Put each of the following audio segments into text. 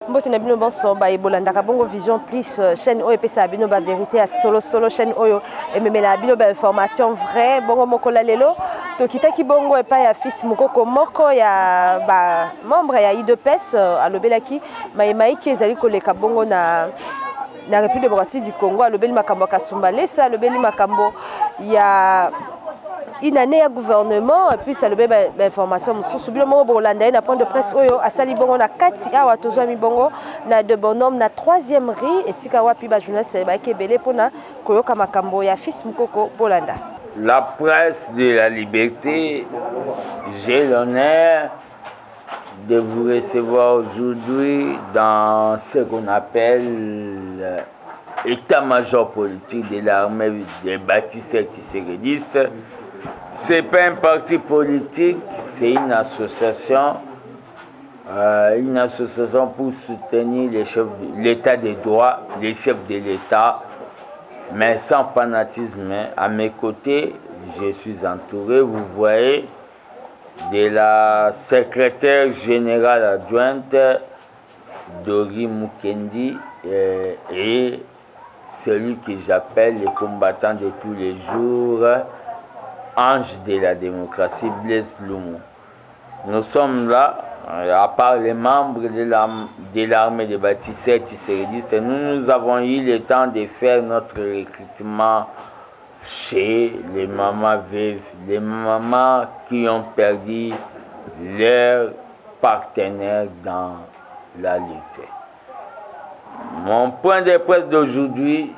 Mbote na bino bonso ba ebolanda ka bongo vision plus chaîne oyo pesa bino ba vérité à solo chaîne oyo ememela bino ba information vrai bongo moko la lelo to kitaki bongo epa ya fils mukoko moko ya ba membre ya IDPS alobelaki maiki ezali koleka bongo na République démocratique du Congo alobeli makambo kasumba lesa alobeli makambo ya une année ya gouvernement et puis ça le information mususu bilo mo bolanda na point de presse oyo asali bongo na kati awa tozwa mi bongo na de bonhomme na 3e riz et sika wapi ba journaliste ba kebele pona koyoka makambo ya fils mukoko bolanda. La presse de la liberté, j'ai l'honneur de vous recevoir aujourd'hui dans ce qu'on appelle l'état-major politique de l'armée des bâtisseurs tissérédistes. Ce n'est pas un parti politique, c'est une association pour soutenir l'état des droits, les chefs de l'État, mais sans fanatisme. À mes côtés, je suis entouré, vous voyez, de la secrétaire générale adjointe Dori Mukendi et celui que j'appelle le combattant de tous les jours, ange de la démocratie, Blaise Loumou. Nous sommes là, à part les membres de l'armée des bâtisseurs tissérédistes, nous avons eu le temps de faire notre recrutement chez les mamans veuves, les mamans qui ont perdu leur partenaire dans la lutte. Mon point de presse d'aujourd'hui,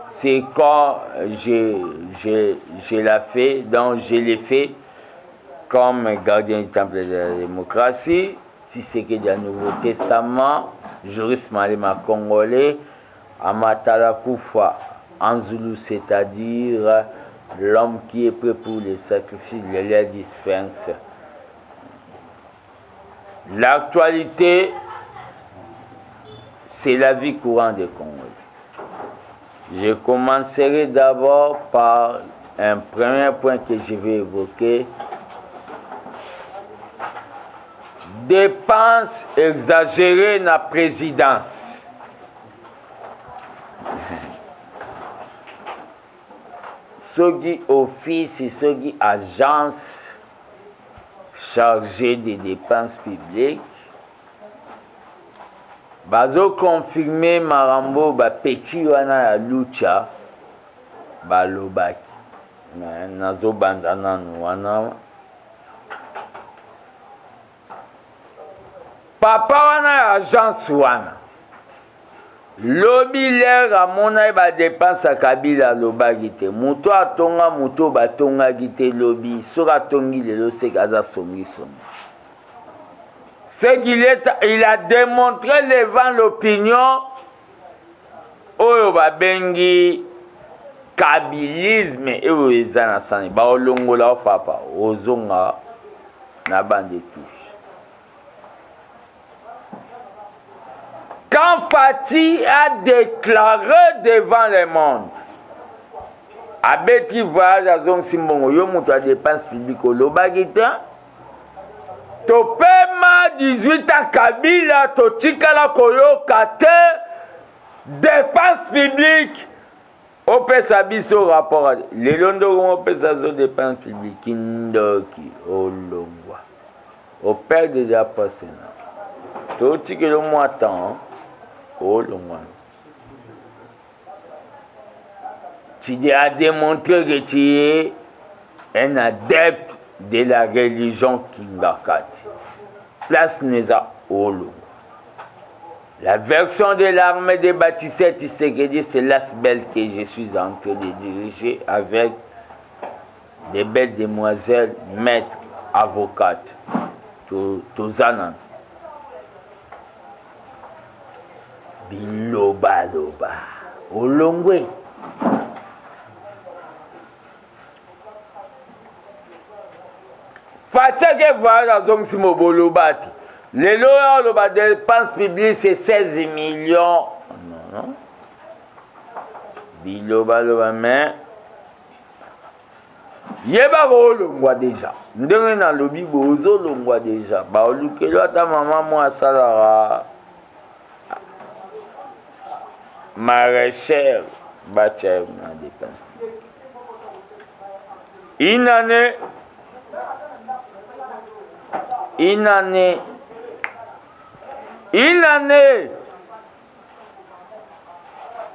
c'est quand je l'ai fait, donc je l'ai fait comme gardien du temple de la démocratie, Tshisekedi du Nouveau Testament, juriste malema congolais, Amatala Koufa en Zoulou, c'est-à-dire l'homme qui est prêt pour les sacrifices de l'air du Sphinx. L'actualité, c'est la vie courante des Congolais. Je commencerai d'abord par un premier point que je vais évoquer. Dépenses exagérées dans la présidence. Sogi office et Sogi agence chargée des dépenses publiques. Bazo confirmé Marambo ba petit wana ya lucha balobaki nazo bandana wana papa wana ya agence wana lobi l'air amona ba dépense à Kabila lobaki te muto atonga muto batonga gite lobi sora tongi lelo sekaza songi songi. C'est qu'il a démontré devant l'opinion oyo babengi kabilisme eyo eza na sani baolongola papa ozonga na bande touche. Quand Fati a déclaré devant le monde abeti voyage à zone simbongo yo muto a dépense publique olobaki te topema 18 ans Kabila totikala koyoka te dépense publique opesa biso rapport lelo ndoko opesa zo dépense publique ndoki olongwa opère déjà passé na totikela moi temps olongwa. Tu as démontré que tu es un adepte de la religion Kingakati. Place Neza Olo. La version de l'armée des bâtisseurs Tshisekedi, c'est l'Asbel que je suis en train de diriger avec des belles demoiselles, maîtres, avocates, Tozanan. Biloba Loba. Olongwe. Fatigué voilà donc si mon bolobati. Les lois de dépenses publiques c'est 16 millions. Non. Biloba loba mais yeba bolongwa déjà. Ndenge na lobi bozo longwa déjà. Ba olukelo ta maman moi salara maraîchère, bâtiment na dépense. Une année,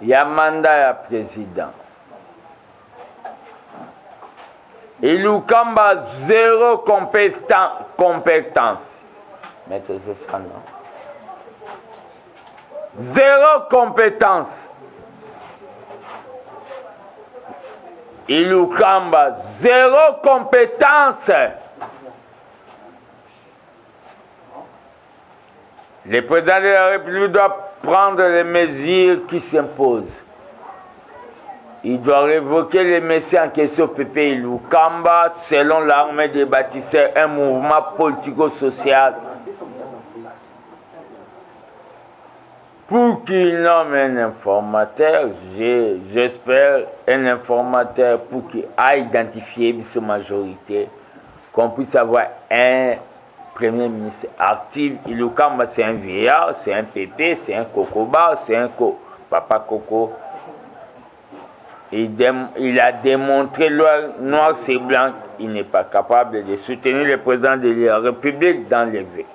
il y a mandat ya président. Et Lukamba, zéro compétence. Maître, c'est ça, non? Zéro compétence. Et Lukamba, zéro compétence. Le président de la République doit prendre les mesures qui s'imposent. Il doit révoquer les messieurs en question Pépé Lukamba, selon l'armée des bâtisseurs, un mouvement politico-social. Pour qu'il nomme un informateur, j'espère un informateur pour qu'il aille identifier sa majorité, qu'on puisse avoir un Premier ministre actif. Lukamba, c'est un vieillard, c'est un pépé, c'est un cocoba, c'est un papa coco. Il a démontré noir c'est blanc, il n'est pas capable de soutenir le président de la République dans l'exécutif.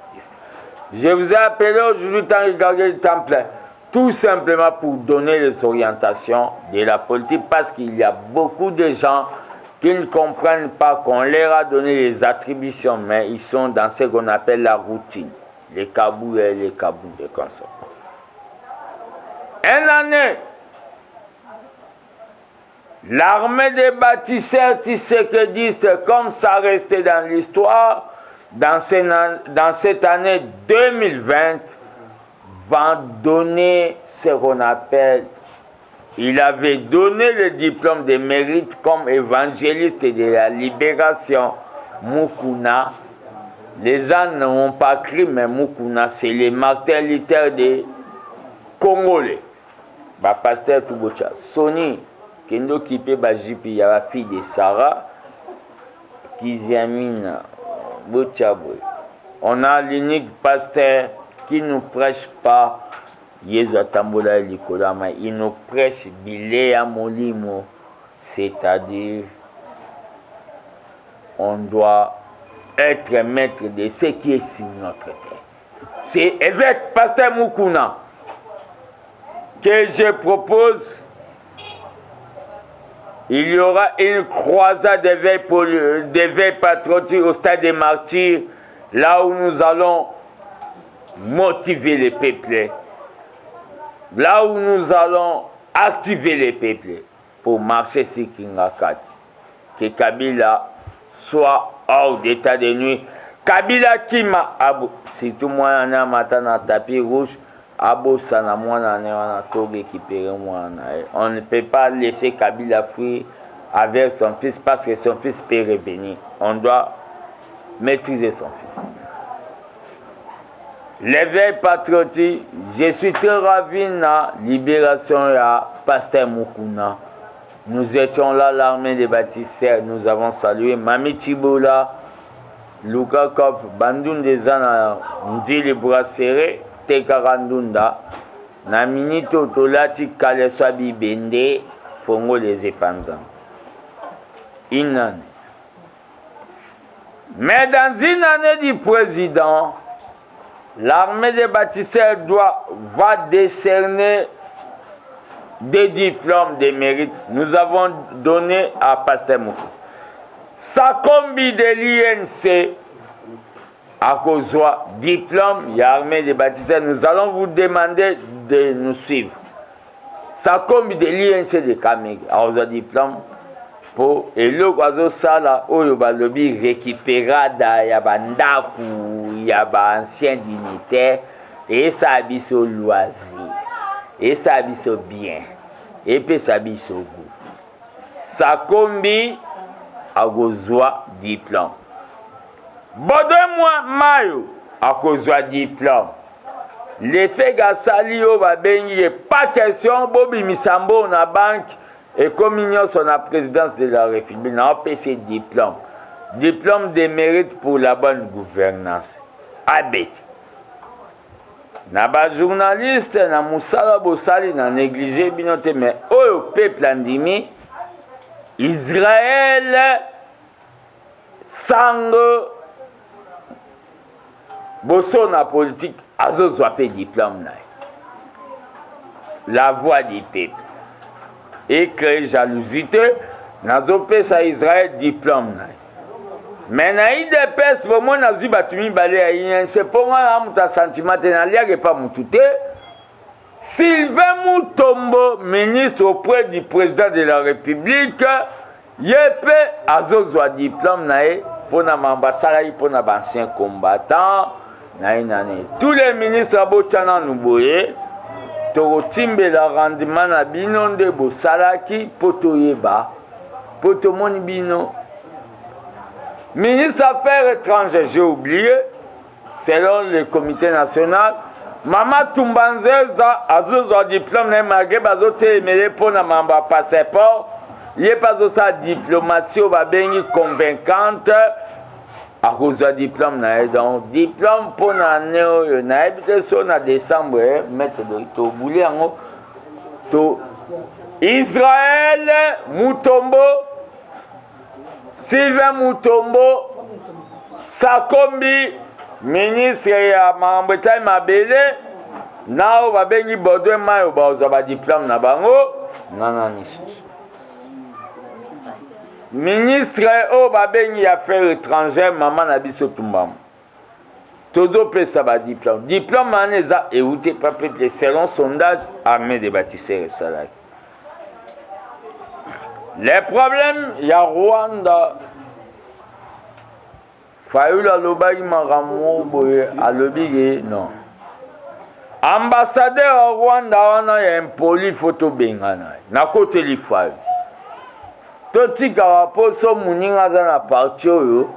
Je vous ai appelé aujourd'hui tant regarder le temps plein, tout simplement pour donner les orientations de la politique, parce qu'il y a beaucoup de gens qui ne comprennent pas qu'on leur a donné les attributions, mais ils sont dans ce qu'on appelle la routine, les kabous et les kabous de consort. Une année, l'armée des bâtisseurs tisséquedistes, comme ça restait dans l'histoire, dans cette année 2020, va donner ce qu'on appelle, il avait donné le diplôme de mérite comme évangéliste de la libération Mukuna. Les gens n'ont pas cru, mais Mukuna, c'est le martyr littéraire des Congolais. Pasteur Toubocha, Sony, Kendo Kipe Bajipi, il y a la fille de Sarah, Kiziamine Bochabwe. On a l'unique pasteur qui ne prêche pas Yesu Atambola et Likola, mais il nous prêche Bilea Molimo, c'est-à-dire on doit être maître de ce qui est sur notre terre. C'est évêque pasteur Mukuna que je propose. Il y aura une croisade d'éveil patriotique au stade des martyrs, là où nous allons motiver les peuples, là où nous allons activer les peuples pour marcher sur Kingakat. Que Kabila soit hors d'état de nuit. Kabila Kima, surtout moi, on a matin dans tapis rouge. On ne peut pas laisser Kabila fuir avec son fils parce que son fils peut revenir. On doit maîtriser son fils. L'éveil patriotique, je suis très ravi de la libération de Pasteur Mukuna. Nous étions là, l'armée des bâtisseurs, nous avons salué Mami Chibola, Luka Kop, Bandoun des Ana, Ndili Brasseré, Tekarandunda, Naminito Tolati Kaleswabi Bende, Fongo les Epanzan. Une année. Mais dans une année du président, l'armée des bâtisseurs va décerner des diplômes de mérite. Nous avons donné à Pasteur Moukou. Sakombi de l'INC, à cause de diplôme, l'armée des bâtisseurs, nous allons vous demander de nous suivre. Sakombi de l'INC de Kamegi, à cause de diplôme, pour et le oiseau sala oyobalobi récupéra yabandaku yaba ancien dignitaire et ça abisso loisir et ça abisso bien et puis ça abisso goût. Sakombi a gozwa diplôme. Bodoi-moi mayo a gozwa diplôme. L'effet gasali o babengi pas question bobi misambo na banque. Et comme il y a son présidence de la République, on a PC diplôme. Diplôme de mérite pour la bonne gouvernance. Abet. na ba journaliste na musala bosali na négligé binote mais oyo peuple andimi Israël sango boso na politique azozwa pe diplôme na la voix du peuple et créer jalousie nazopesa Israël diplôme na mais na IDPS vraiment nazwi batu mibale ya INC ponga na muta sentiment te naliake pa mutu te. Sylvain Mutombo, ministre auprès du président de la République, yepe azozwa diplôme nae pour na ambassade pour na anciens combattants nae nane. Tous les ministres abotana nuboye tokotimbe la rendement na bino nde bosalaki poto yeba poto moni bino. Ministre Affaires étrangères, j'ai oublié, selon le comité national, Mama Tumbanzeza azozwa diplôme na malgré bazote emele pona mamba passeport, yé pas sa diplomatie babengi convaincante akozwa diplôme na donc diplôme pona neo na ebite so na décembre mettre to bouli yango to Israël Mutombo Sylvain Mutombo Sakombi ministre ya Mambeta Mabele nao babengi Baudouin Mayo baoza ba diplôme na bango nanani ministre o babengi affaires étrangères maman na biso tumbam tozo pesa ba diplôme diplôme aneza euté pas peut selon sondage armée des bâtisseurs salaki. Les problèmes, il y a Rwanda. Fayoula Lobagi Maramo Boye Alobige, non. Ambassadeur à Rwanda, on a un poli photo bengana. Na côté li fayu. Toti karapo so muninga na parti yo.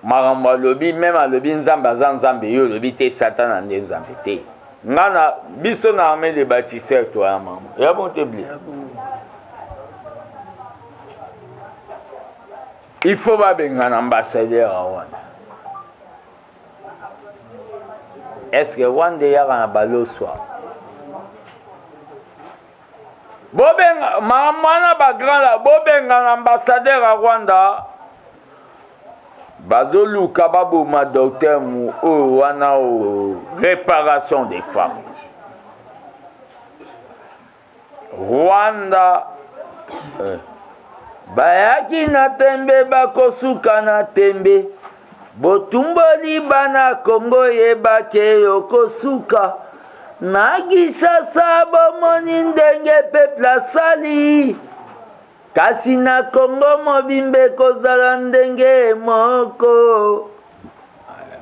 Maramba lobi même à lobi nzamba nzambe yo lobi te satan ande nzambe te. Ngana biso na armée des bâtisseurs toi maman. Ya bon te bli. Il faut pas un ambassadeur à Rwanda. Est-ce que Rwanda y a un ballon soit? Bobenga, maman ba grand là, Bobenga un ambassadeur à Rwanda. Bazolu Kababo ma docteur mu wana réparation des femmes. Rwanda. Bayaki na tembe bakosuka na tembe botumboli bana Kongo yebake yokosuka nagisa sabo moni ndenge peuple asali kasi na Kongo mobimbe kozala ndenge moko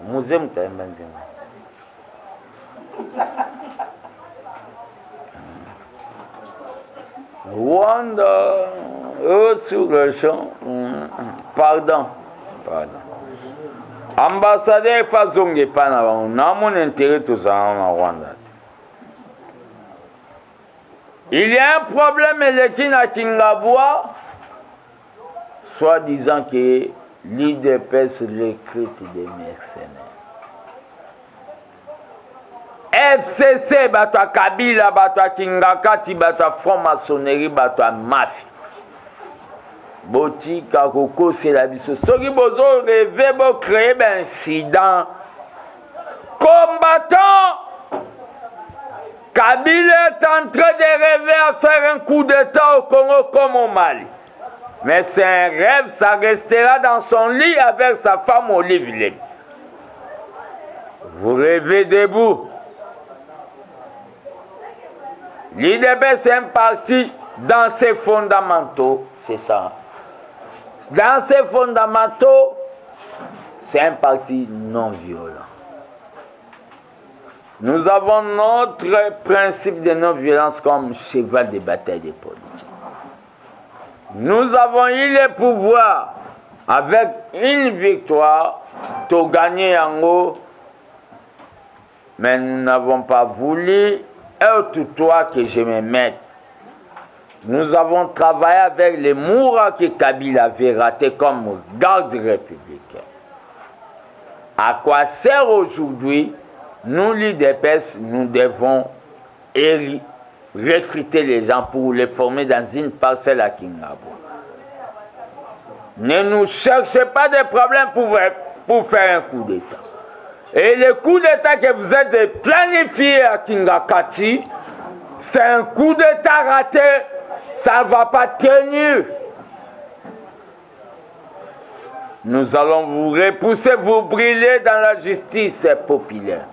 muze mutayemba nzema Rwanda sur le champ, pardon. Ambassadeur Fazonge Panama, n'a mon intérêt tous en Rwanda. Il y a un problème électif à Kingabwa, soit disant que l'IDPS recrute des mercenaires. FCC, batwa Kabila, batwa Kingakati, batwa franc-maçonnerie, batwa mafia. Boti kakoko c'est la biso. Soki bozo rêver bo créer un incident. Combattant Kabila est en train de rêver à faire un coup d'état au Congo comme au Mali. Mais c'est un rêve, ça restera dans son lit avec sa femme Olivier. Vous rêvez debout. L'IDP c'est un parti dans ses fondamentaux, c'est ça. Dans ses fondamentaux, c'est un parti non violent. Nous avons notre principe de non-violence comme cheval de bataille des politiques. Nous avons eu le pouvoir avec une victoire pour gagner en haut, mais nous n'avons pas voulu être toi que je me mette. Nous avons travaillé avec les Moura que Kabila avait raté comme garde républicain. À quoi sert aujourd'hui Nous, l'IDPS, nous devons recruter les gens pour les former dans une parcelle à Kingabo. Ne nous cherchez pas de problèmes pour faire un coup d'État. Et le coup d'État que vous êtes planifié à Kingakati, c'est un coup d'État raté. Ça ne va pas tenir. Nous allons vous repousser, vous brûler dans la justice populaire.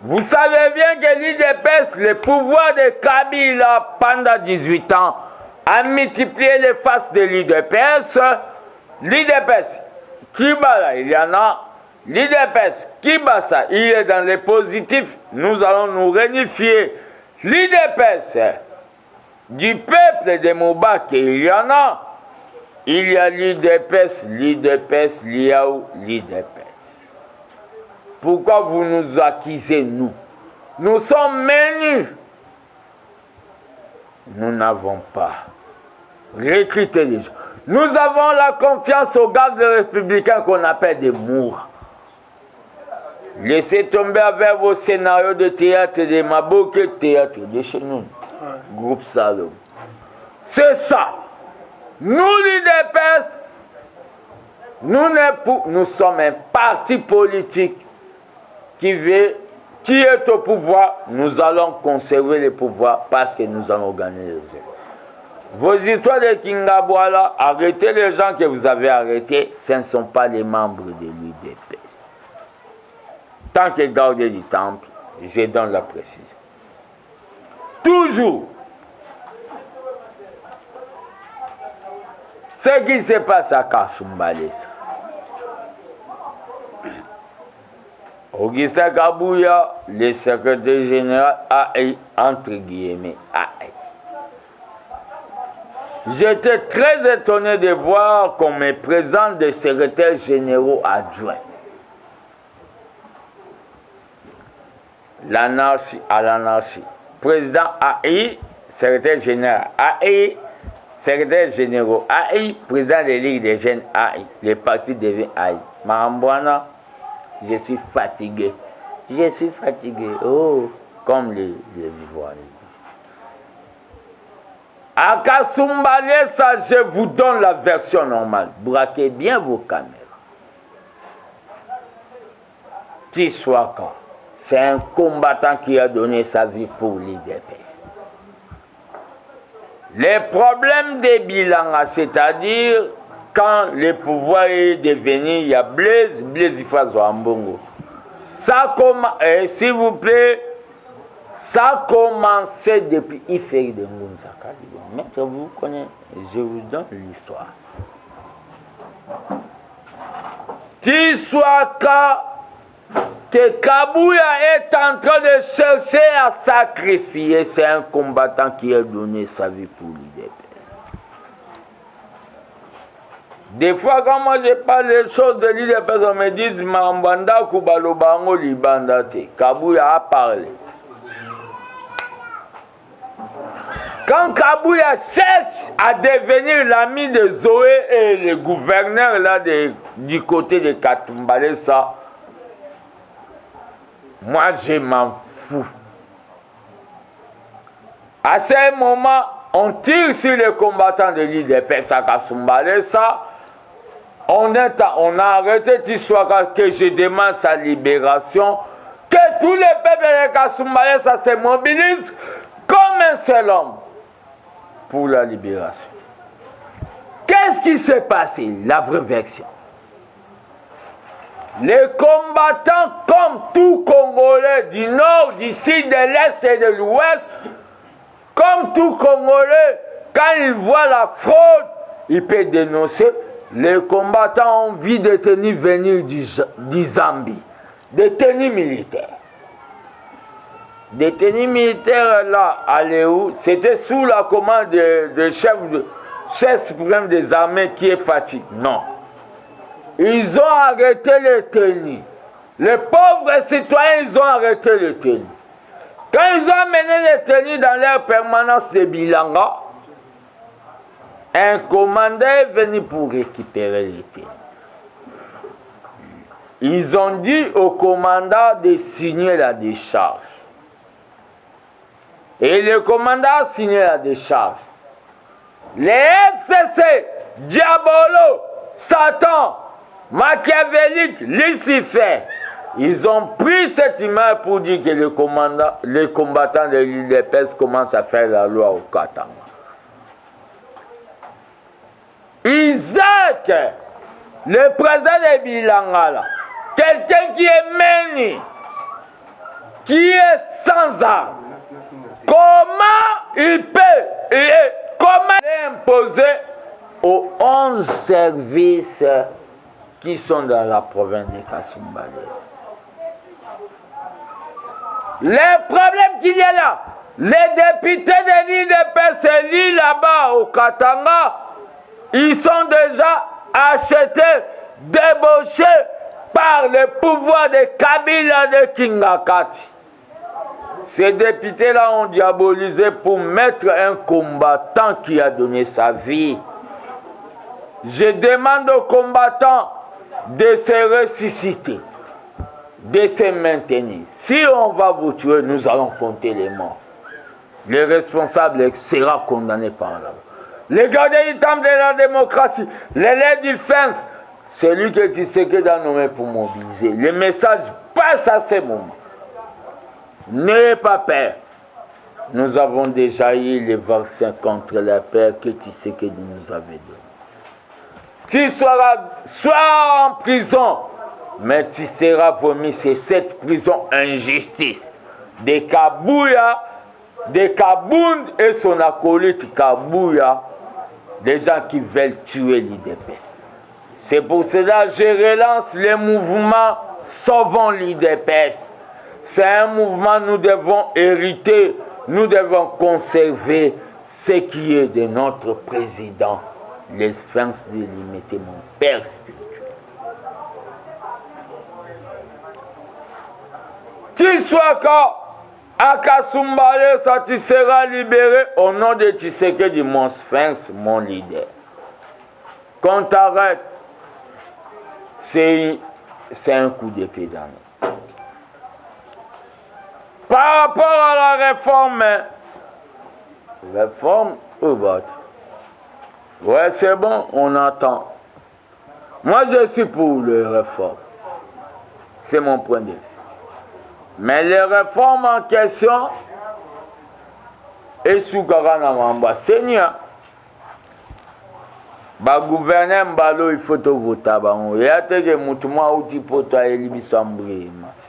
Vous savez bien que l'IDPS, le pouvoir de Kabila pendant 18 ans, a multiplié les faces de l'IDPS. L'IDPS, Kibala, il y en a. L'IDPS, Kibasa, il est dans les positifs. Nous allons nous réunifier. L'IDPS, du peuple de Moubak, il y en a. Il y a l'IDPS, l'IAU, l'IDPS. Pourquoi vous nous accusez, nous? Nous sommes menus. Nous n'avons pas recruté les gens. Nous avons la confiance aux gardes républicains qu'on appelle des mours. Laissez tomber avec vos scénarios de théâtre de Maboke, théâtre de chez nous. Groupe Salom. C'est ça. Nous, l'IDPS, nous sommes un parti politique qui est au pouvoir. Nous allons conserver le pouvoir parce que nous allons gagner les élections. Vos histoires de Kingabouala, arrêtez les gens que vous avez arrêtés, ce ne sont pas les membres de l'IDPS. Tant que gardien du temple, je donne la précision. Toujours, ce qui se passe à Kasumbalesa. Augustin Kabouya, le secrétaire général, entre guillemets, J'étais très étonné de voir qu'on me présente des secrétaires généraux adjoints. L'anarchie à l'anarchie. Président AI, secrétaire général AI, secrétaire général AI, président de la Ligue des jeunes AI. Le parti devient AI. Marambouana, je suis fatigué. Je suis fatigué. Oh, comme les Ivoiriens. À Kasumbalesa, je vous donne la version normale. Braquez bien vos caméras. Tiswaka, c'est un combattant qui a donné sa vie pour l'IDPS. Les problèmes des bilans, c'est-à-dire quand le pouvoir est devenu, il y a Blaise Ifazo Ambongo. Ça commence, s'il vous plaît, ça a commencé depuis Iferi de Ngunzaka. Maître, vous connaissez, je vous donne l'histoire. Tiswaka, que Kabouya est en train de chercher à sacrifier, c'est un combattant qui a donné sa vie pour l'IDPS. Des fois, quand moi je parle des choses de l'IDPS, on me dit Mambanda Kubalobango Libandate. Kabouya a parlé. Quand Kabouya cherche à devenir l'ami de Zoé et le gouverneur là du côté de Katumbalesa, moi je m'en fous. À ce moment, on tire sur les combattants de l'IDPS à Kasumbalesa. On a arrêté Tiswaka que je demande sa libération. Que tous les peuples de Kasumbalesa se mobilisent comme un seul homme pour la libération. Qu'est-ce qui s'est passé? La vraie version. Les combattants, comme tout Congolais du nord, du sud, de l'est et de l'ouest, comme tout Congolais, quand ils voient la fraude, ils peuvent dénoncer. Les combattants ont vu des tenues venir du Zambie, des tenues militaires. Des tenues militaires là, allaient où? C'était sous la commande de chef suprême des armées qui est fatigué. Non. Ils ont arrêté les tenues. Les pauvres citoyens, ils ont arrêté les tenues. Quand ils ont amené les tenues dans leur permanence de Bilanga, un commandant est venu pour récupérer les tenues. ils ont dit au commandant de signer la décharge. Et le commandant a signé la décharge. Les FCC, Diabolo, Satan, Machiavélique, Lucifer, ils ont pris cette image pour dire que les combattants de l'UDPS commencent à faire la loi au Katanga. Isaac, le président de Bilangala, quelqu'un qui est mené, qui est sans armes, comment il peut imposer aux 11 services qui sont dans la province de Kasumbalès? Les problèmes qu'il y a là, les députés de l'UDPS élus là-bas au Katanga, ils sont déjà achetés, débauchés par le pouvoir de Kabila de Kingakati. Ces députés-là ont diabolisé pour mettre un combattant qui a donné sa vie. Je demande aux combattants de se ressusciter, de se maintenir. Si on va vous tuer, nous allons compter les morts. Le responsable sera condamné par là. Les gardiens du temple de la démocratie, l'élève du FENS, c'est lui que Tshisekedi a nommé pour mobiliser. Le message passe à ce moment. N'ayez pas peur. Nous avons déjà eu les vaccins contre la peur que Tshisekedi nous avait donné. Tu sois en prison, mais tu seras vomi sur cette prison injustice. De Kabouya, de Kabound et son acolyte Kabouya, des gens qui veulent tuer l'UDPS. C'est pour cela que je relance le mouvement Sauvons l'UDPS. C'est un mouvement nous devons hériter, nous devons conserver ce qui est de notre président, les sphinx de l'imité, mon père spirituel. Tu sois quand à Kasumbalès, ça tu seras libéré au nom de Tshisekedi, mon sphinx, mon leader. Quand t'arrêtes, c'est un coup d'épée dans nous. Par rapport à la réforme, ouais, c'est bon, on attend. Moi, je suis pour les réformes. C'est mon point de vue. Mais les réformes en question, et sous Garanamamba, Seigneur, ba gouverner Mbalo, il faut voter.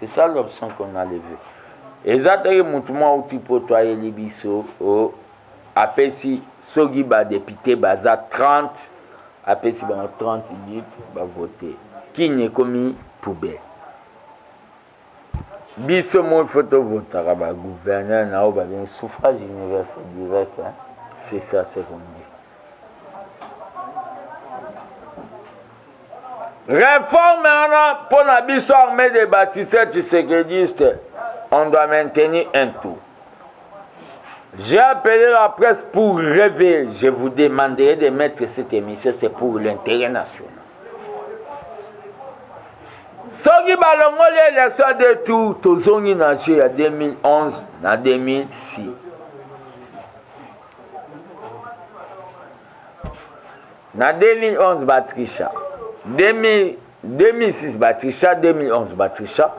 C'est ça l'option qu'on a levée. Exactement, mutumwa uti poto ayeli biso o apesi sogi ba député baza 30 apesi ba 30 minutes ba voter qui n'est commis poubelle biso mo photo voter ba gouverneur na o ba bien suffrage universel direct, hein? C'est ça c'est qu'on dit. Réforme pour la biso armée des bâtisseurs tshisekidistes. On doit maintenir un tout. J'ai appelé la presse pour rêver. Je vous demanderai de mettre cette émission, c'est pour l'intérêt national. Sogi balongo l'élection de tout, tozongi naché à 2011, na 2006. Na 2011 Batrisha, 2006 Batrisha, 2011 Batrisha.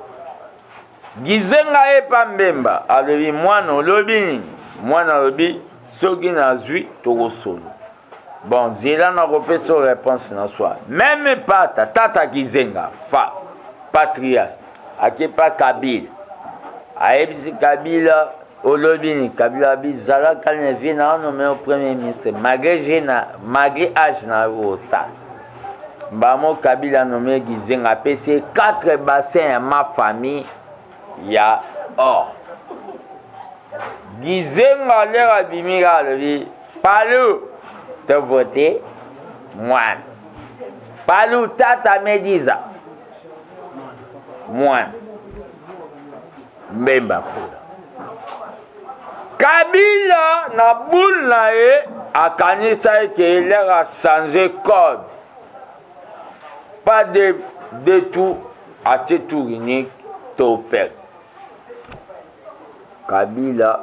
Gizenga epa mbemba alobi mwana olobi nini mwana alobi soki nazwi tokosolo. Bon zela na kopesa réponse na soi même pas tata Gizenga fa patriarche akepa Kabila ayebisi Kabila olobi nini Kabila bizala kalne vina no me au premier ministre malgré âge na osa mbamo Kabila nommé Gizenga pc 4 bassins à ma famille. Il y a or. Gizenga lera bimira le palou te voter moi. Palou tata mediza moi. Mbemba Kabila na boule na e akanisa que il a changé code. Pas de tout. atie tour unique topel Kabila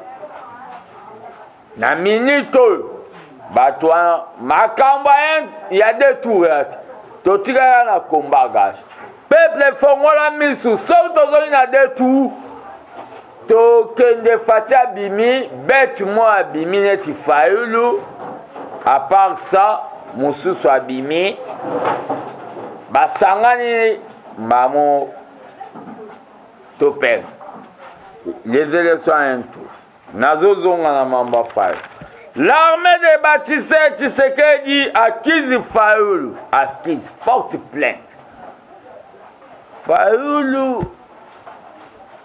na minute oyo bato wana makambo ya de tour totikala na kombagage peuple fongola misu soki tozongi na de tour tokende fati abimi bete mo abimi neti Fayulu à part ça mosusu abimi basangani mbamo topel les élections à un tour nazozonga na mamba Fayulu. L'armée de Baptiste Tshisekedi accuse Fayulu, accuse, porte plainte. Fayulu,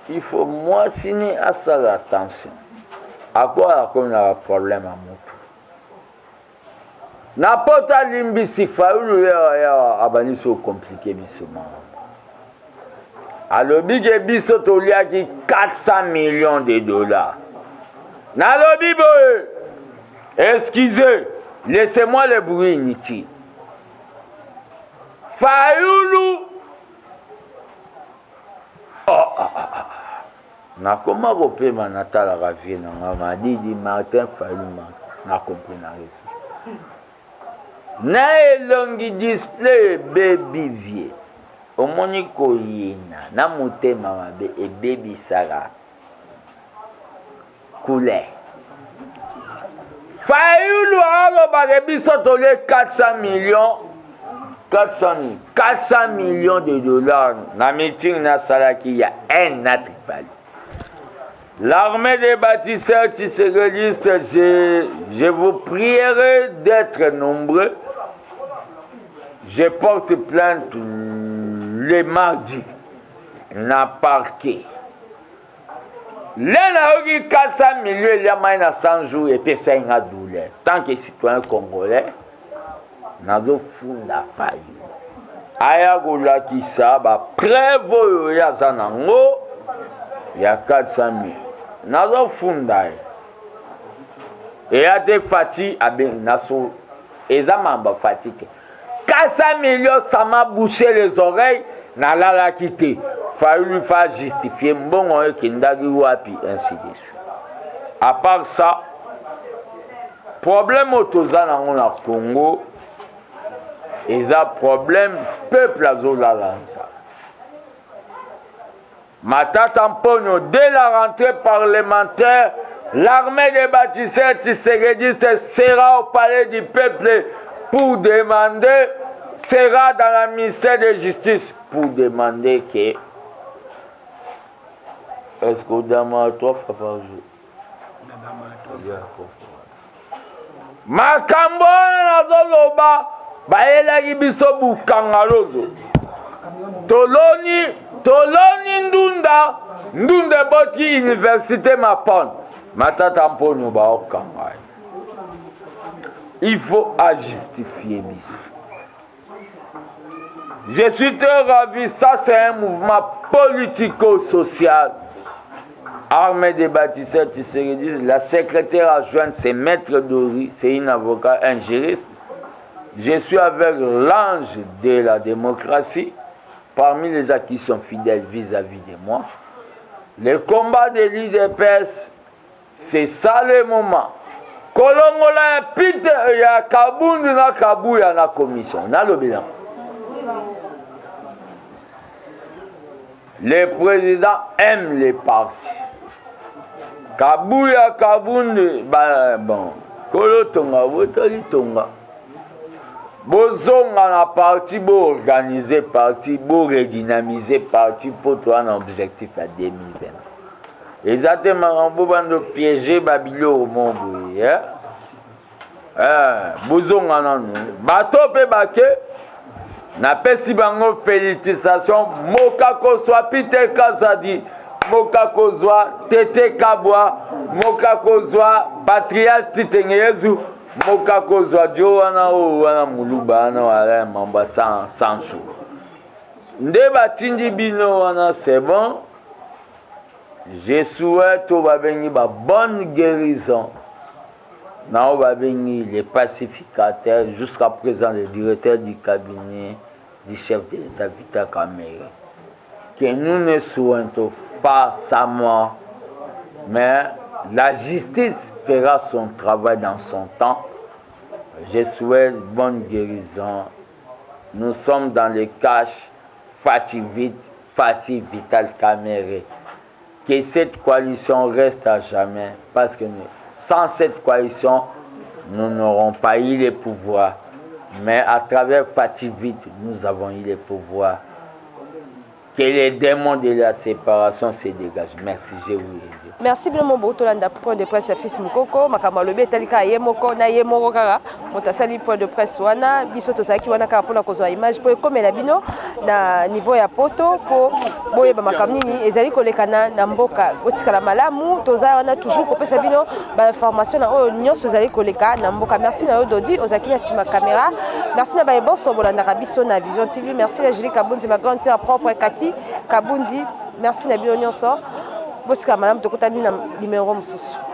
il faut moi signer à ça l'attention. À quoi on a un problème à mon tour? N'importe limbi si Fayulu a banni so compliqué bisouman. Alors big biso tolia qui 400 millions de dollars. Na lobi boy. Excusez, laissez-moi le bruit inutile. Fayulu. Nakoma kopé manatala ravie na madi di Martin Fayulu na compris na reso. Na elongi display baby vie. Omoni koyina na motema mabe e baby sara. Couleur. Fayulu aloba biso tole 400 millions de dollars na meeting na salaki ya un autre pays. L'armée des bâtisseurs tshisekidistes, je vous prierai d'être nombreux. Je porte plainte le mardi na parquet. L'un a eu 400 millions, il y a moins de 100 jours et puis c'est une douleur. Tant que citoyen congolais, n'a pas funda failli. Aya gola qui ça, prévoit ya zanango, il y a 400 000. N'a pas funda. Et a des fatigues, naso, et ça m'a fatigué. 400 millions, ça m'a bouché les oreilles, n'a la quitté. Fayulu fa justifier mbongo et kindagi wapi ainsi de suite. À part ça, problème autozana na Congo, et un problème peuple azolala ça. Matata Mponyo, dès la rentrée parlementaire, l'armée des bâtisseurs tshisekidistes sera au palais du peuple pour demander, sera dans la ministère de justice pour demander que est-ce que dama 3 fois par jour? Makambo na zoloba baelaki biso bukangalozo. Toloni ndunda boti université Mapon. Matata Mponyo ba okanga. Il faut justifier biso. Je suis très ravi, ça c'est un mouvement politico-social. Armée des bâtisseurs tshisekidistes, la secrétaire adjointe c'est Maître Dori, c'est une avocat, un juriste. Je suis avec l'ange de la démocratie, parmi les gens qui sont fidèles vis-à-vis de moi. Le combat de l'IDPS, c'est ça le moment. Kolongola pite ya kabundu na kabuya na commission. Na le bilan. Le président aime les partis. Kabuya kabundu, bon, kolo tonga, wotoli tonga. Bozonga na parti, bo organiser parti, bo redynamiser parti pour toi un objectif à 2020. Exactement, on peut piéger Babilo au monde. Bozonga na nous. Bato pe bake, na pesi bango félicitations, moka ko soit Peter Kazadi. Moka kozwa Tete Kabwa, moka kozwa Patriarche Titengeyezu, moka kozwa Joana wana muluba wana wala mamba sans chou. Nde batindi bino wana c'est bon. Je souhaite au babengi ba bonne guérison. Na au babengi les pacificateurs jusqu'à présent le directeur du cabinet du chef de l'État Vital Kamerhe. que nous ne souhaitons pas sa mort, mais la justice fera son travail dans son temps. Je souhaite bonne guérison. Nous sommes dans le cash Fatih Vital Kamere. Que cette coalition reste à jamais, parce que sans cette coalition, nous n'aurons pas eu le pouvoir. Mais à travers Fatih Vit, nous avons eu le pouvoir. Que les démons de la séparation se dégagent. Merci, je vous ai. Merci bien mon beau Tolanda point de presse fils Mukoko makama lobe talika yemoko na yemoko kaka motasali point de presse wana biso tozaki wana kaka pona kozwa image po ekomela bino na niveau ya poto po boye ba makamnini ezali kolekana na mboka otikala malamu toza wana toujours kopesa bino ba information na oyo nyonso ezali koleka na mboka. Merci na yo Dodi ozaki na sima caméra. Merci na ba bonso bolanda biso na Vision TV. Merci à Julie Kabundi ma grande sœur propre Kati Kabundi. Merci na bino nyonso. Bosika madame tokutani na numéro mususu.